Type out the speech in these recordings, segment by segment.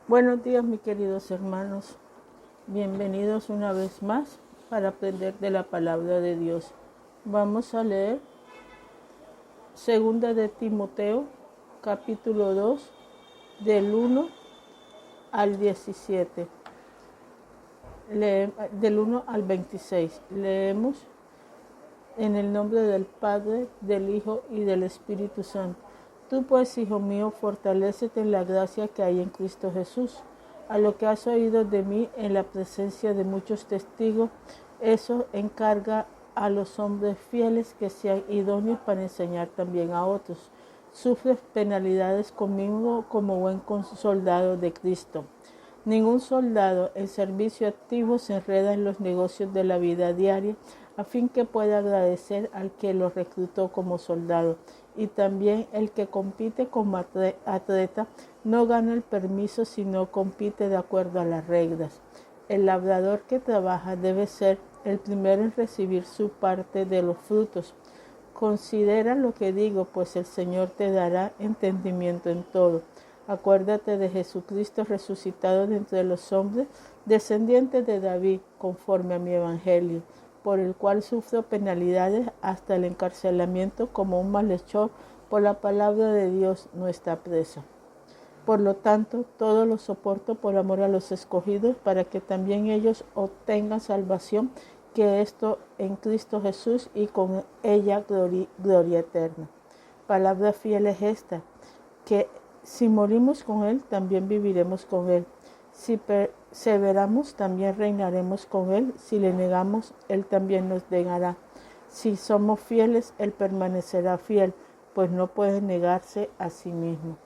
Buenos días, mis queridos hermanos. Bienvenidos una vez más para aprender de la palabra de Dios. Vamos a leer 2 de Timoteo, capítulo 2, del 1 al 17. Del 1 al 26. Leemos en el nombre del Padre, del Hijo y del Espíritu Santo. Tú pues, hijo mío, fortalécete en la gracia que hay en Cristo Jesús. A lo que has oído de mí en la presencia de muchos testigos, eso encarga a los hombres fieles que sean idóneos para enseñar también a otros. Sufres penalidades conmigo como buen soldado de Cristo. Ningún soldado en servicio activo se enreda en los negocios de la vida diaria a fin que pueda agradecer al que lo reclutó como soldado. Y también el que compite como atleta no gana el permiso sino compite de acuerdo a las reglas. El labrador que trabaja debe ser el primero en recibir su parte de los frutos. Considera lo que digo, pues el Señor te dará entendimiento en todo. Acuérdate de Jesucristo resucitado de entre los hombres, descendiente de David, conforme a mi evangelio, por el cual sufro penalidades hasta el encarcelamiento como un malhechor por la palabra de Dios nuestra presa. Por lo tanto, todo lo soporto por amor a los escogidos, para que también ellos obtengan salvación, que esto en Cristo Jesús y con ella gloria eterna. Palabra fiel es esta, que si morimos con Él, también viviremos con Él. Si perseveramos, también reinaremos con Él. Si le negamos, Él también nos negará. Si somos fieles, Él permanecerá fiel, pues no puede negarse a sí mismo.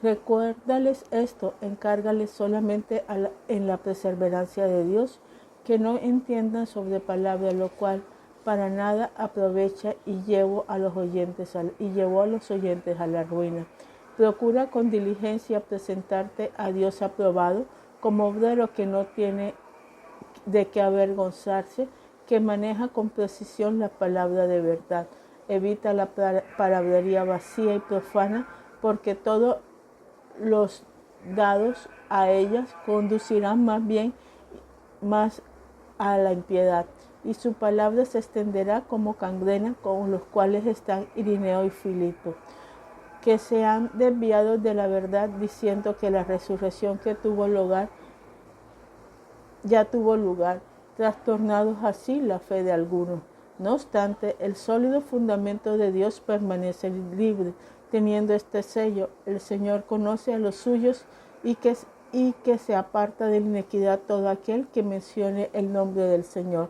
Recuérdales esto, encárgales solamente en la perseverancia de Dios, que no entiendan sobre palabra, lo cual para nada aprovecha y llevó a los oyentes a la ruina. Procura con diligencia presentarte a Dios aprobado, como obrero que no tiene de qué avergonzarse, que maneja con precisión la palabra de verdad. Evita la palabrería vacía y profana, porque todos los dados a ellas conducirán más a la impiedad, y su palabra se extenderá como gangrena, con los cuales están Irineo y Filipo, que se han desviado de la verdad, diciendo que la resurrección ya tuvo lugar, trastornados así la fe de algunos. No obstante, el sólido fundamento de Dios permanece libre, teniendo este sello: el Señor conoce a los suyos, y que se aparta de la iniquidad todo aquel que mencione el nombre del Señor.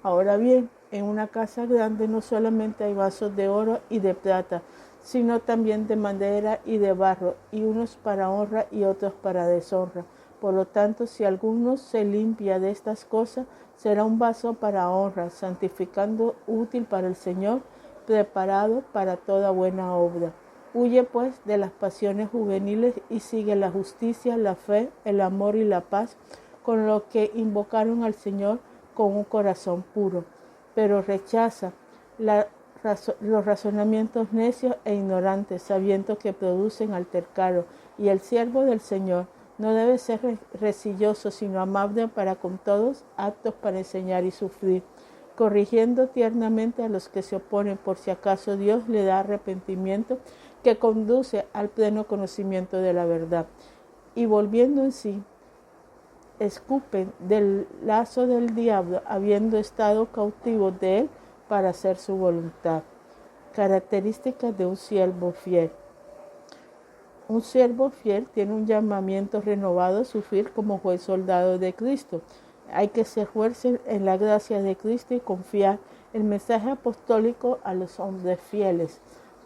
Ahora bien, en una casa grande no solamente hay vasos de oro y de plata, sino también de madera y de barro, y unos para honra y otros para deshonra. Por lo tanto, si alguno se limpia de estas cosas, será un vaso para honra, santificando, útil para el Señor, preparado para toda buena obra. Huye pues de las pasiones juveniles y sigue la justicia, la fe, el amor y la paz, con los que invocaron al Señor con un corazón puro. Pero rechaza los razonamientos necios e ignorantes, sabiendo que producen altercado. Y el siervo del Señor no debe ser rencilloso, sino amable para con todos, aptos para enseñar y sufrir, corrigiendo tiernamente a los que se oponen, por si acaso Dios le da arrepentimiento que conduce al pleno conocimiento de la verdad. Y volviendo en sí, escupen del lazo del diablo, habiendo estado cautivos de él para hacer su voluntad. Características de un siervo fiel. Un siervo fiel tiene un llamamiento renovado a sufrir como buen soldado de Cristo. Hay que ser fuertes en la gracia de Cristo y confiar el mensaje apostólico a los hombres fieles.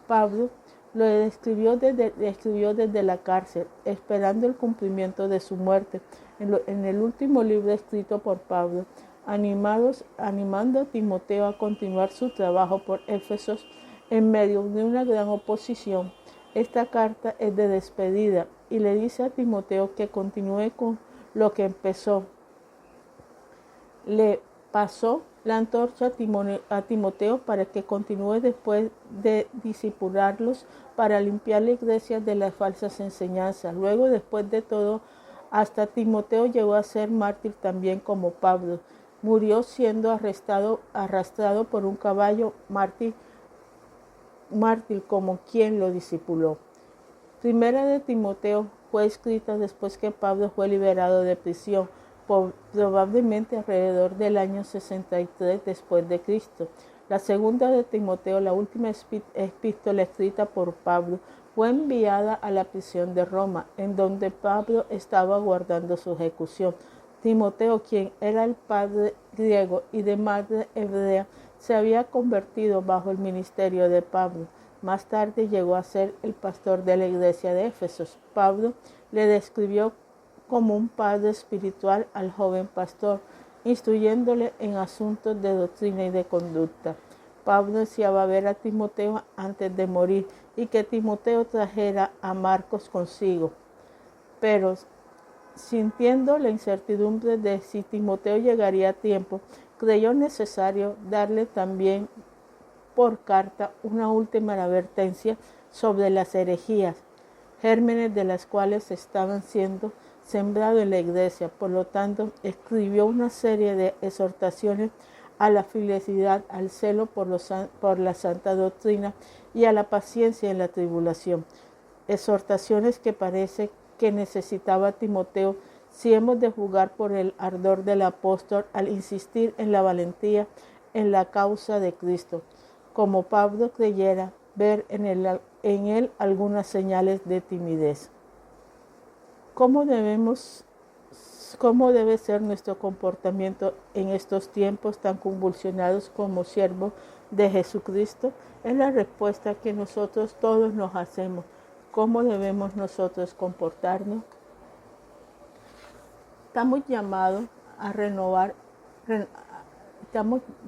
Pablo lo escribió desde la cárcel, esperando el cumplimiento de su muerte. En el último libro escrito por Pablo, animando a Timoteo a continuar su trabajo por Éfeso en medio de una gran oposición. Esta carta es de despedida y le dice a Timoteo que continúe con lo que empezó. Le pasó la antorcha a Timoteo para que continúe después de discipularlos para limpiar la iglesia de las falsas enseñanzas. Luego, después de todo, hasta Timoteo llegó a ser mártir también como Pablo. Murió siendo arrastrado por un caballo, mártir como quien lo discipuló. Primera de Timoteo fue escrita después que Pablo fue liberado de prisión, probablemente alrededor del año 63 después de Cristo. La segunda de Timoteo, la última epístola escrita por Pablo, fue enviada a la prisión de Roma, en donde Pablo estaba aguardando su ejecución. Timoteo, quien era el padre griego y de madre hebrea, se había convertido bajo el ministerio de Pablo. Más tarde llegó a ser el pastor de la iglesia de Éfeso. Pablo le describió como un padre espiritual al joven pastor, instruyéndole en asuntos de doctrina y de conducta. Pablo deseaba ver a Timoteo antes de morir y que Timoteo trajera a Marcos consigo, pero sintiendo la incertidumbre de si Timoteo llegaría a tiempo, creyó necesario darle también por carta una última advertencia sobre las herejías, gérmenes de las cuales estaban siendo sembrados en la iglesia. Por lo tanto, escribió una serie de exhortaciones a la fidelidad, al celo por la santa doctrina y a la paciencia en la tribulación. Exhortaciones que parece que necesitaba Timoteo si hemos de jugar por el ardor del apóstol al insistir en la valentía en la causa de Cristo. Como Pablo creyera ver en él algunas señales de timidez. ¿Cómo debe ser nuestro comportamiento en estos tiempos tan convulsionados como siervos de Jesucristo? Es la respuesta que nosotros todos nos hacemos. ¿Cómo debemos nosotros comportarnos? Estamos llamados a renovar,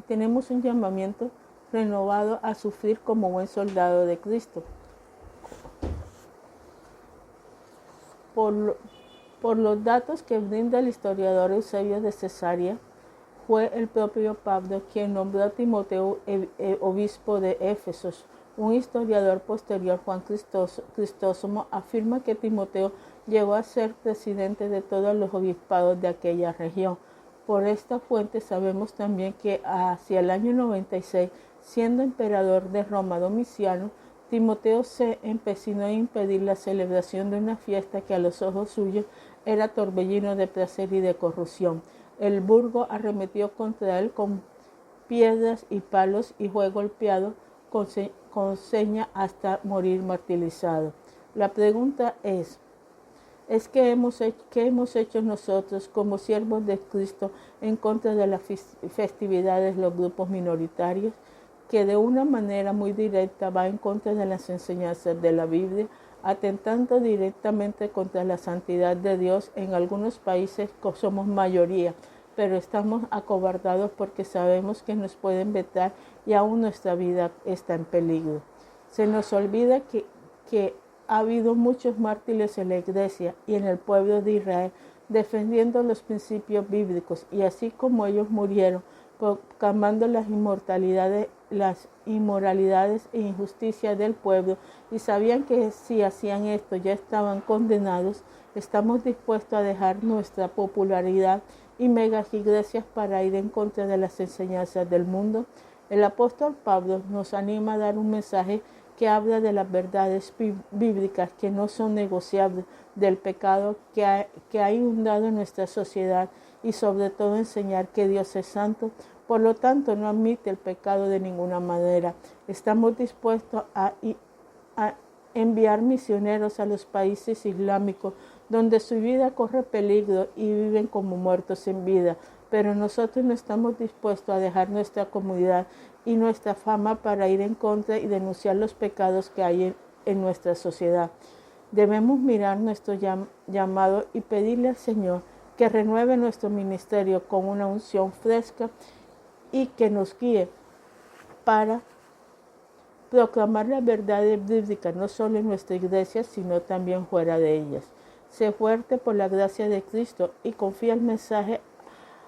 tenemos un llamamiento renovado a sufrir como buen soldado de Cristo. Por los datos que brinda el historiador Eusebio de Cesarea, fue el propio Pablo quien nombró a Timoteo obispo de Éfeso. Un historiador posterior, Juan Crisóstomo, afirma que Timoteo llegó a ser presidente de todos los obispados de aquella región. Por esta fuente sabemos también que hacia el año 96, siendo emperador de Roma Domiciano, Timoteo se empecinó en impedir la celebración de una fiesta que a los ojos suyos era torbellino de placer y de corrupción. El burgo arremetió contra él con piedras y palos y fue golpeado con seña hasta morir martirizado. La pregunta es ¿qué hemos hecho nosotros como siervos de Cristo en contra de las festividades de los grupos minoritarios, que de una manera muy directa va en contra de las enseñanzas de la Biblia, atentando directamente contra la santidad de Dios? En algunos países somos mayoría, pero estamos acobardados porque sabemos que nos pueden vetar y aún nuestra vida está en peligro. Se nos olvida que ha habido muchos mártires en la iglesia y en el pueblo de Israel defendiendo los principios bíblicos, y así como ellos murieron proclamando las inmoralidades e injusticias del pueblo, y sabían que si hacían esto ya estaban condenados, estamos dispuestos a dejar nuestra popularidad y megas iglesias para ir en contra de las enseñanzas del mundo. El apóstol Pablo nos anima a dar un mensaje que habla de las verdades bíblicas que no son negociables, del pecado que ha inundado en nuestra sociedad, y sobre todo enseñar que Dios es santo, por lo tanto no admite el pecado de ninguna manera. Estamos dispuestos a enviar misioneros a los países islámicos donde su vida corre peligro y viven como muertos en vida, pero nosotros no estamos dispuestos a dejar nuestra comunidad y nuestra fama para ir en contra y denunciar los pecados que hay en nuestra sociedad. Debemos mirar nuestro llamado y pedirle al Señor que renueve nuestro ministerio con una unción fresca y que nos guíe para proclamar las verdades bíblicas no solo en nuestra iglesia, sino también fuera de ellas. Sé fuerte por la gracia de Cristo y confía el mensaje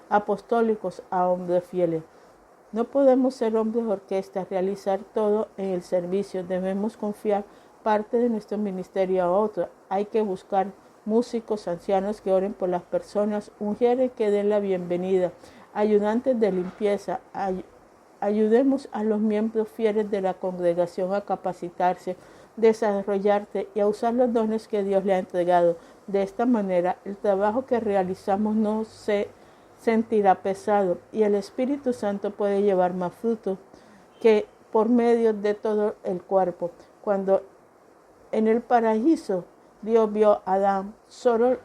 apostólicos a hombres fieles. No podemos ser hombres de orquesta, realizar todo en el servicio. Debemos confiar parte de nuestro ministerio a otro. Hay que buscar músicos, ancianos que oren por las personas, ungieres que den la bienvenida, ayudantes de limpieza. Ayudemos a los miembros fieles de la congregación a capacitarse, desarrollarse y a usar los dones que Dios le ha entregado. De esta manera, el trabajo que realizamos no se sentirá pesado y el Espíritu Santo puede llevar más frutos que por medio de todo el cuerpo. Cuando en el paraíso Dios vio a Adán, solo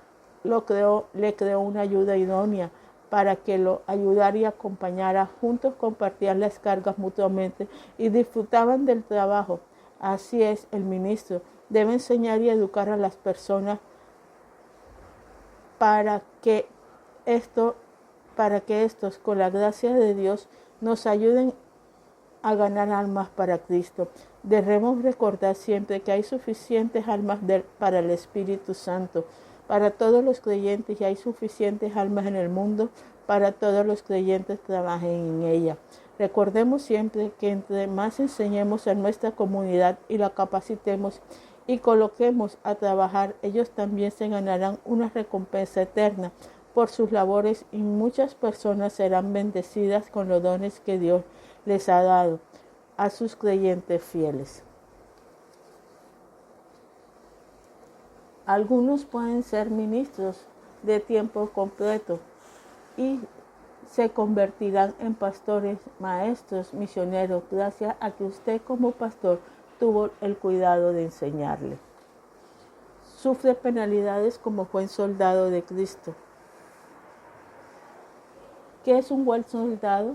le creó una ayuda idónea para que lo ayudara y acompañara. Juntos compartían las cargas mutuamente y disfrutaban del trabajo. Así es, el ministro debe enseñar y educar a las personas para que estos, con la gracia de Dios, nos ayuden a ganar almas para Cristo. Debemos recordar siempre que hay suficientes almas para el Espíritu Santo, para todos los creyentes, y hay suficientes almas en el mundo para todos los creyentes que trabajen en ella. Recordemos siempre que entre más enseñemos a nuestra comunidad y la capacitemos y coloquemos a trabajar, ellos también se ganarán una recompensa eterna por sus labores y muchas personas serán bendecidas con los dones que Dios les ha dado a sus creyentes fieles. Algunos pueden ser ministros de tiempo completo y se convertirán en pastores, maestros, misioneros, gracias a que usted como pastor tuvo el cuidado de enseñarle. Sufre penalidades como buen soldado de Cristo. ¿Qué es un buen soldado?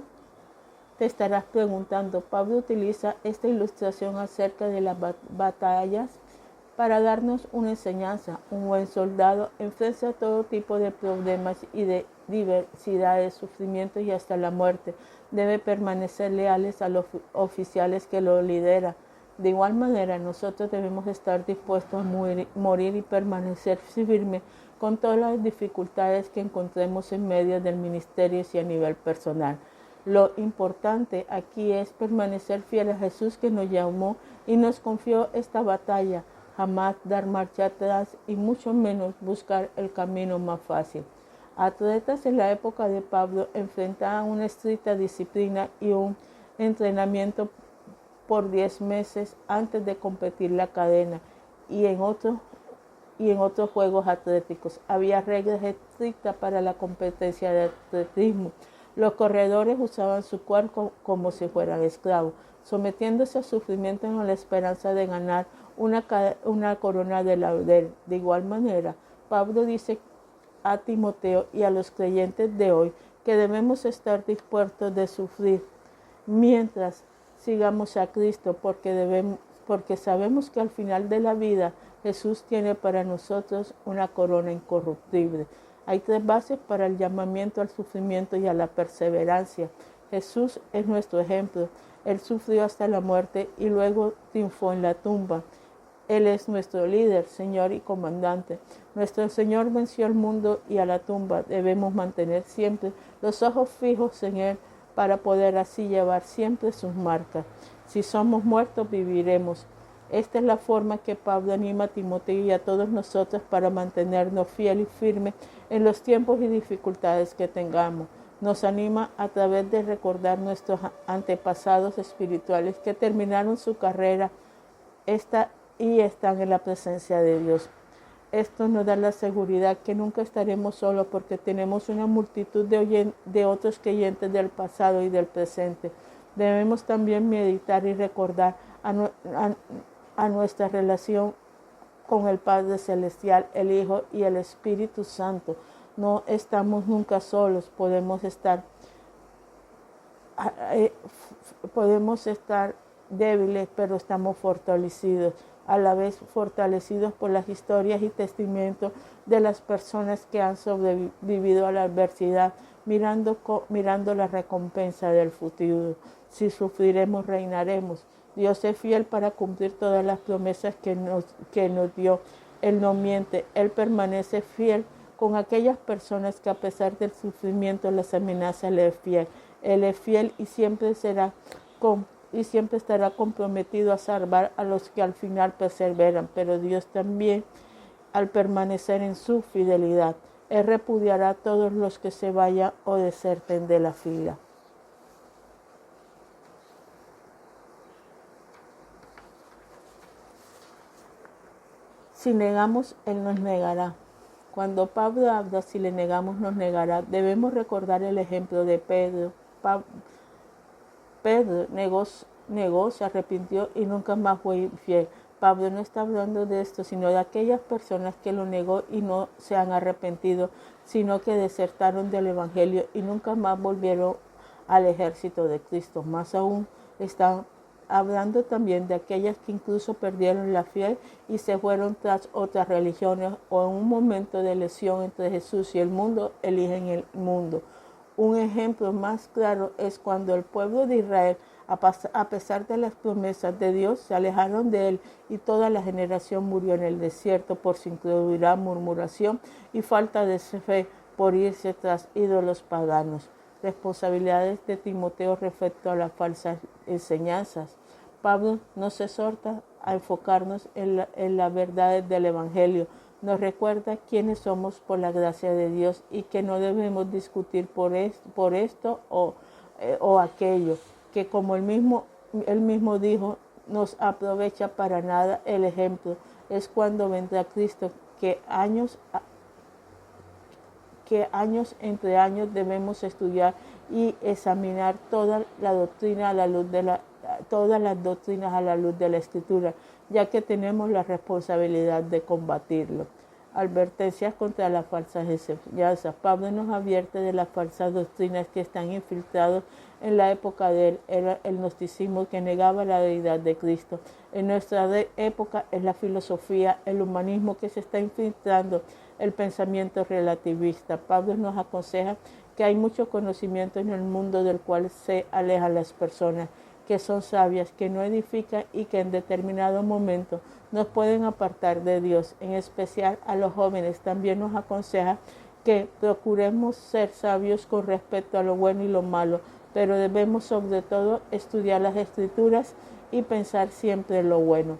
Te estarás preguntando. Pablo utiliza esta ilustración acerca de las batallas para darnos una enseñanza. Un buen soldado enfrenta todo tipo de problemas y de diversidad de sufrimientos y hasta la muerte. Debe permanecer leales a los oficiales que lo lideran. De igual manera, nosotros debemos estar dispuestos a morir y permanecer firmes con todas las dificultades que encontremos en medio del ministerio y a nivel personal. Lo importante aquí es permanecer fiel a Jesús, que nos llamó y nos confió esta batalla. Jamás dar marcha atrás y mucho menos buscar el camino más fácil. Atletas en la época de Pablo enfrentaban una estricta disciplina y un entrenamiento por 10 meses antes de competir la cadena y en otros juegos atléticos. Había reglas estrictas para la competencia de atletismo. Los corredores usaban su cuerpo como si fueran esclavos, sometiéndose a sufrimiento en la esperanza de ganar una corona de laurel. De igual manera, Pablo dice a Timoteo y a los creyentes de hoy que debemos estar dispuestos de sufrir mientras sigamos a Cristo, porque sabemos que al final de la vida Jesús tiene para nosotros una corona incorruptible. Hay 3 bases para el llamamiento al sufrimiento y a la perseverancia. Jesús es nuestro ejemplo. Él sufrió hasta la muerte y luego triunfó en la tumba. Él es nuestro líder, Señor y comandante. Nuestro Señor venció al mundo y a la tumba. Debemos mantener siempre los ojos fijos en Él para poder así llevar siempre sus marcas. Si somos muertos, viviremos. Esta es la forma que Pablo anima a Timoteo y a todos nosotros para mantenernos fieles y firmes en los tiempos y dificultades que tengamos. Nos anima a través de recordar nuestros antepasados espirituales que terminaron su carrera y están en la presencia de Dios. Esto nos da la seguridad que nunca estaremos solos porque tenemos una multitud de otros creyentes del pasado y del presente. Debemos también meditar y recordar a nuestra relación con el Padre Celestial, el Hijo y el Espíritu Santo. No estamos nunca solos, podemos estar débiles, pero estamos fortalecidos, a la vez fortalecidos por las historias y testimonios de las personas que han sobrevivido a la adversidad, mirando la recompensa del futuro. Si sufriremos, reinaremos. Dios es fiel para cumplir todas las promesas que nos dio. Él no miente, Él permanece fiel con aquellas personas que a pesar del sufrimiento, las amenazas, le es fiel. Él es fiel y siempre estará comprometido a salvar a los que al final perseveran, pero Dios también, al permanecer en su fidelidad, Él repudiará a todos los que se vayan o deserten de la fila. Si negamos, Él nos negará. Cuando Pablo habla, si le negamos, nos negará, debemos recordar el ejemplo de Pedro. Pedro negó, se arrepintió y nunca más fue infiel. Pablo no está hablando de esto, sino de aquellas personas que lo negó y no se han arrepentido, sino que desertaron del Evangelio y nunca más volvieron al ejército de Cristo. Más aún, están hablando también de aquellas que incluso perdieron la fe y se fueron tras otras religiones, o en un momento de lesión entre Jesús y el mundo, eligen el mundo. Un ejemplo más claro es cuando el pueblo de Israel, a pesar de las promesas de Dios, se alejaron de Él y toda la generación murió en el desierto por su incredulidad, murmuración y falta de fe, por irse tras ídolos paganos. Responsabilidades de Timoteo respecto a las falsas enseñanzas. Pablo nos exhorta a enfocarnos en las verdades del Evangelio. Nos recuerda quiénes somos por la gracia de Dios y que no debemos discutir por esto o aquello, que como él mismo dijo, nos aprovecha para nada. El ejemplo es cuando vendrá Cristo, que años entre años debemos estudiar y examinar toda la doctrina a la luz de todas las doctrinas a la luz de la Escritura, ya que tenemos la responsabilidad de combatirlo. Advertencias contra las falsas enseñanzas. Pablo nos advierte de las falsas doctrinas que están infiltradas en la época de él. Era el gnosticismo, que negaba la deidad de Cristo. En nuestra época es la filosofía, el humanismo, que se está infiltrando el pensamiento relativista. Pablo nos aconseja que hay mucho conocimiento en el mundo del cual se alejan las personas, que son sabias, que no edifican y que en determinado momento nos pueden apartar de Dios. En especial a los jóvenes también nos aconseja que procuremos ser sabios con respecto a lo bueno y lo malo, pero debemos sobre todo estudiar las Escrituras y pensar siempre en lo bueno.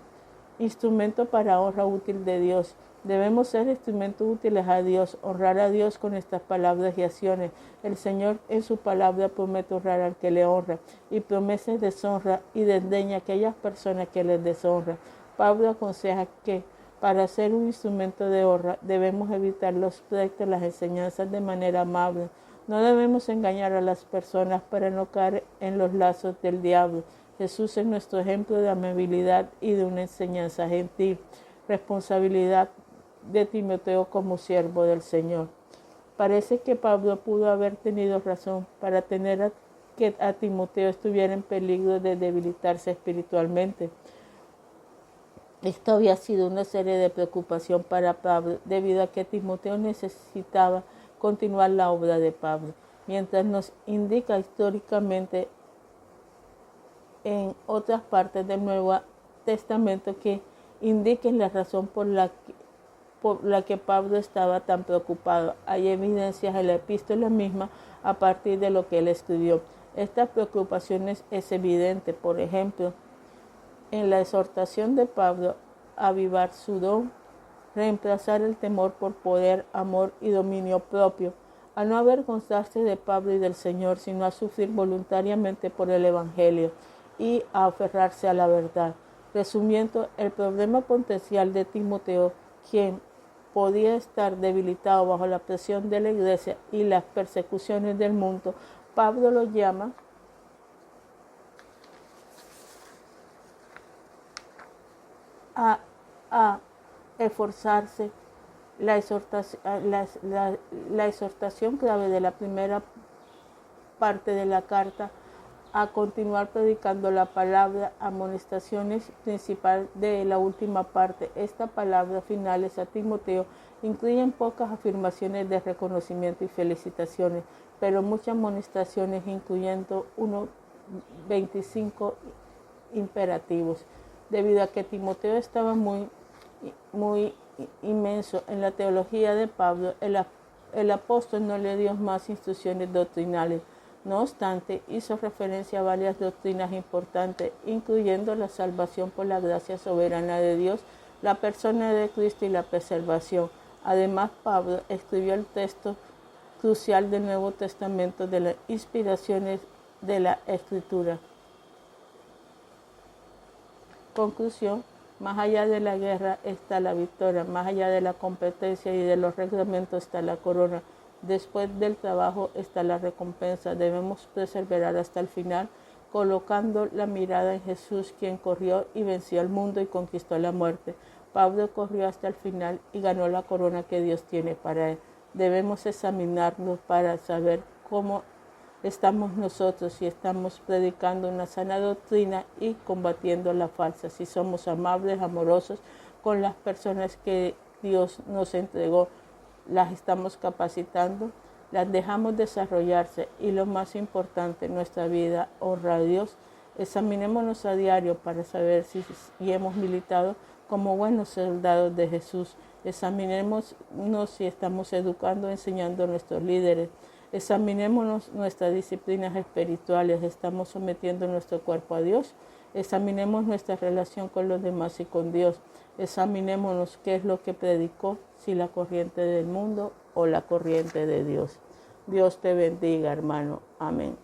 Instrumento para honra útil de Dios. Debemos ser instrumentos útiles a Dios, honrar a Dios con estas palabras y acciones. El Señor en su palabra promete honrar al que le honra y promete deshonra y desdeña a aquellas personas que les deshonran. Pablo aconseja que para ser un instrumento de honra debemos evitar los pleitos, las enseñanzas de manera amable. No debemos engañar a las personas para no caer en los lazos del diablo. Jesús es nuestro ejemplo de amabilidad y de una enseñanza gentil. Responsabilidad de Timoteo como siervo del Señor. Parece que Pablo pudo haber tenido razón para tener que a Timoteo estuviera en peligro de debilitarse espiritualmente. Esto había sido una serie de preocupación para Pablo, debido a que Timoteo necesitaba continuar la obra de Pablo, mientras nos indica históricamente en otras partes del Nuevo Testamento que indiquen la razón por la que Pablo estaba tan preocupado. Hay evidencias en la epístola misma a partir de lo que él escribió. Esta preocupación es evidente, por ejemplo, en la exhortación de Pablo a avivar su don, reemplazar el temor por poder, amor y dominio propio, a no avergonzarse de Pablo y del Señor, sino a sufrir voluntariamente por el Evangelio y a aferrarse a la verdad. Resumiendo, el problema potencial de Timoteo, quien podía estar debilitado bajo la presión de la iglesia y las persecuciones del mundo, Pablo lo llama a esforzarse. La exhortación clave de la primera parte de la carta, a continuar predicando la palabra, amonestaciones principal de la última parte. Esta palabra finales a Timoteo incluyen pocas afirmaciones de reconocimiento y felicitaciones, pero muchas amonestaciones, incluyendo 25 imperativos. Debido a que Timoteo estaba muy inmenso en la teología de Pablo, el apóstol no le dio más instrucciones doctrinales. No obstante, hizo referencia a varias doctrinas importantes, incluyendo la salvación por la gracia soberana de Dios, la persona de Cristo y la preservación. Además, Pablo escribió el texto crucial del Nuevo Testamento de las inspiraciones de la Escritura. Conclusión: más allá de la guerra está la victoria, más allá de la competencia y de los reglamentos está la corona. Después del trabajo está la recompensa. Debemos perseverar hasta el final, colocando la mirada en Jesús, quien corrió y venció al mundo y conquistó la muerte. Pablo corrió hasta el final y ganó la corona que Dios tiene para él. Debemos examinarnos para saber cómo estamos nosotros, si estamos predicando una sana doctrina y combatiendo la falsa, si somos amables, amorosos con las personas que Dios nos entregó, las estamos capacitando, las dejamos desarrollarse y lo más importante, nuestra vida honra a Dios. Examinémonos a diario para saber si hemos militado como buenos soldados de Jesús. Examinémonos si estamos educando, enseñando a nuestros líderes. Examinémonos nuestras disciplinas espirituales. ¿Estamos sometiendo nuestro cuerpo a Dios? Examinemos nuestra relación con los demás y con Dios. Examinémonos qué es lo que predicó, si la corriente del mundo o la corriente de Dios. Dios te bendiga, hermano. Amén.